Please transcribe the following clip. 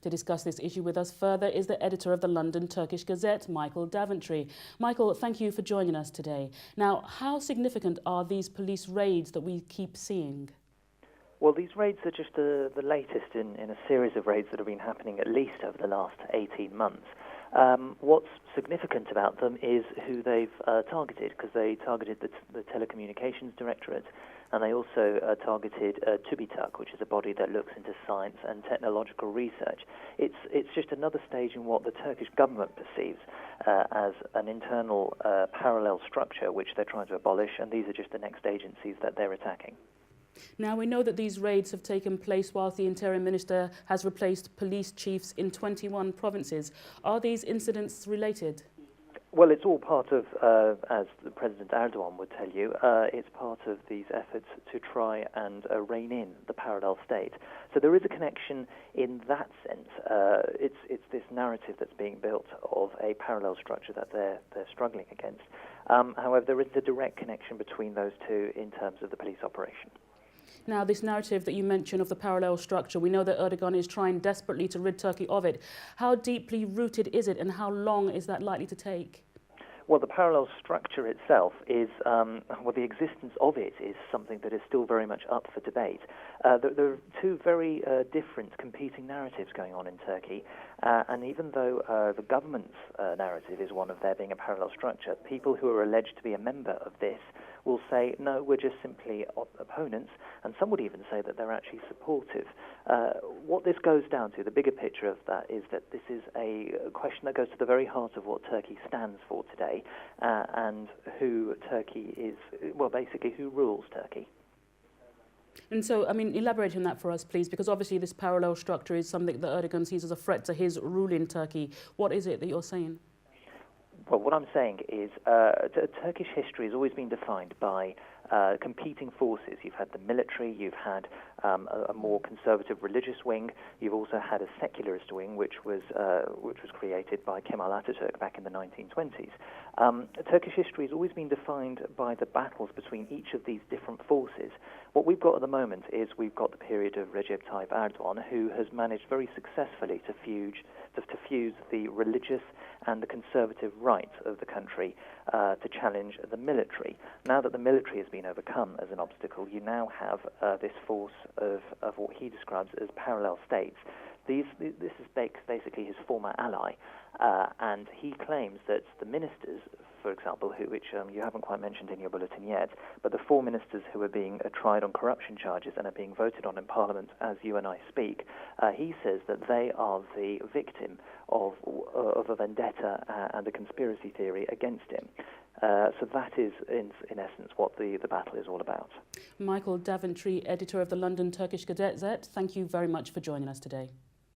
To discuss this issue with us further is the editor of the London Turkish Gazette, Michael Daventry. Michael, thank you for joining us today. Now, how significant are these police raids that we keep seeing? Well, these raids are just the latest in a series of raids that have been happening at least over the last 18 months. What's significant about them is who they've targeted, because they targeted the Telecommunications Directorate, and they also targeted TÜBİTAK, which is a body that looks into science and technological research. It's just another stage in what the Turkish government perceives as an internal parallel structure which they're trying to abolish, and these are just the next agencies that they're attacking. Now, we know that these raids have taken place whilst the Interior Minister has replaced police chiefs in 21 provinces. Are these incidents related? Well, it's all part of, as President Erdogan would tell you, it's part of these efforts to try and rein in the parallel state. So there is a connection in that sense. It's this narrative that's being built of a parallel structure that they're struggling against. However, there is a direct connection between those two in terms of the police operation. Now, this narrative that you mentioned of the parallel structure, we know that Erdogan is trying desperately to rid Turkey of it. How deeply rooted is it, and how long is that likely to take? Well, the parallel structure itself is, the existence of it is something that is still very much up for debate. There are two very different competing narratives going on in Turkey, and even though the government's narrative is one of there being a parallel structure, people who are alleged to be a member of this will say, no, we're just simply opponents, and some would even say that they're actually supportive. What this goes down to, the bigger picture of that, is that this is a question that goes to the very heart of what Turkey stands for today, and who Turkey is, well, basically who rules Turkey. And so, I mean, elaborate on that for us, please, because obviously this parallel structure is something that Erdogan sees as a threat to his rule in Turkey. What is it that you're saying? Well, what I'm saying is Turkish history has always been defined by competing forces. You've had the military, you've had a more conservative religious wing, you've also had a secularist wing, which was created by Kemal Atatürk back in the 1920s. Turkish history has always been defined by the battles between each of these different forces. What we've got at the moment is we've got the period of Recep Tayyip Erdogan, who has managed very successfully to fuse the religious and the conservative right of the country to challenge the military. Now that the military has been overcome as an obstacle, you now have this force of what he describes as parallel states. This is basically his former ally, and he claims that the ministers, for example, which you haven't quite mentioned in your bulletin yet, but the 4 ministers who are being tried on corruption charges and are being voted on in Parliament as you and I speak, he says that they are the victim of a vendetta and a conspiracy theory against him. So that is, in essence, what the battle is all about. Michael Daventry, editor of the London Turkish Gazette, thank you very much for joining us today.